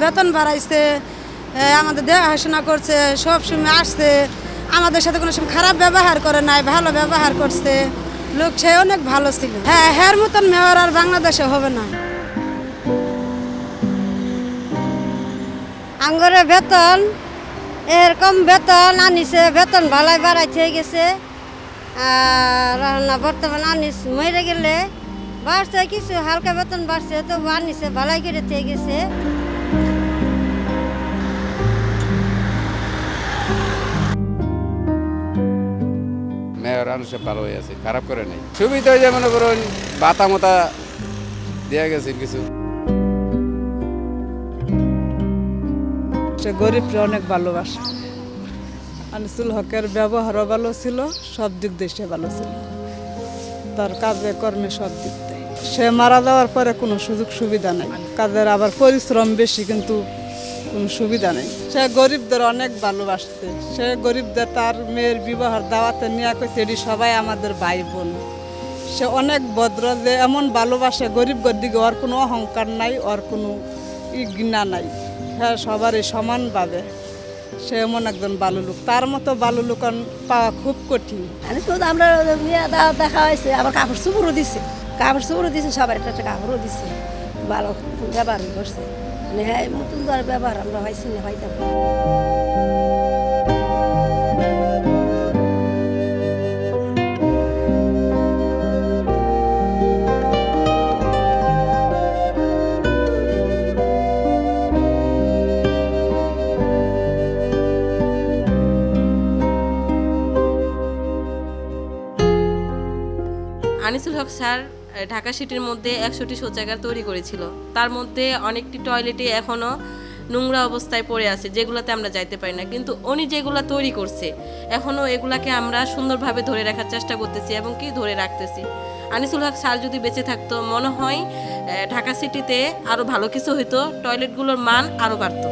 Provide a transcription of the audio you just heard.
বেতন বাড়াইছে, আমাদের দেখাশোনা করছে, সব সময় আসছে, আমাদের সাথে কোনো সময় খারাপ ব্যবহার করে নাই, ভালো ব্যবহার করছে। লোক সে অনেক ভালো ছিল। হ্যাঁ, হ্যার মতন মেয়র আর বাংলাদেশে হবে না। আঙ্গরে বেতন এরকম বেতন আনিছে, বেতন ভালাই বাড়াইতে গেছে। আর না বর্তমান আনিস মরে গেলে বাড়ছে কিছু, হালকা বেতন বাড়ছে, তো আনিছে ভালাই করে থেকে গেছে। মেয়র আনুষে ভালো হয়ে আছে, খারাপ করে নাই। সুবিধা হয়ে যায়, মনে করুন বাতা মতা দেওয়া গেছে কিছু। সে গরিবরা অনেক ভালোবাসে। আনিসুল হকের ব্যবহারও ভালো ছিল, সব দিক দিয়ে সে ভালো ছিল, তার কাজে কর্মে সব দিক দিয়ে। সে মারা যাওয়ার পরে কোনো সুযোগ সুবিধা নেই, কাজের আবার পরিশ্রম বেশি কিন্তু কোনো সুবিধা নেই। সে গরিবদের অনেক ভালোবাসছে, সে গরিবদের তার মেয়ের বিবাহের দাওয়াতে নিয়ে কইছে এটি সবাই আমাদের ভাই বোন। সে অনেক ভদ্র, যে এমন ভালোবাসে গরিবদের দিকে, ওর কোনো অহংকার নাই, ওর কোনো ঘৃণা নাই। হ্যাঁ, সবারই সমানভাবে সে এমন একজন ভালো লোক, তার মতো ভালো লোক পাওয়া খুব কঠিন। আমরা দেখা হয়েছে, আবার কাপড় চুপড়ও দিছে, সবার একটা কাপড়ও দিছে, ভালো ব্যবহার করছে। মানে হ্যাঁ, নতুন করে ব্যবহার আমরা হয়েছি না পাইতাম। আনিসুল হক স্যার ঢাকা সিটির মধ্যে 100টি শৌচাগার তৈরি করেছিল। তার মধ্যে অনেকটি টয়লেটে এখনও নোংরা অবস্থায় পড়ে আছে, যেগুলোতে আমরা যাইতে পারি না। কিন্তু উনি যেগুলো তৈরি করছে, এখনও এগুলাকে আমরা সুন্দরভাবে ধরে রাখার চেষ্টা করতেছি এবং কি ধরে রাখতেছি। আনিসুল হক স্যার যদি বেঁচে থাকতো, মনে হয় ঢাকা সিটিতে আরও ভালো কিছু হইতো, টয়লেটগুলোর মান আরও বাড়তো।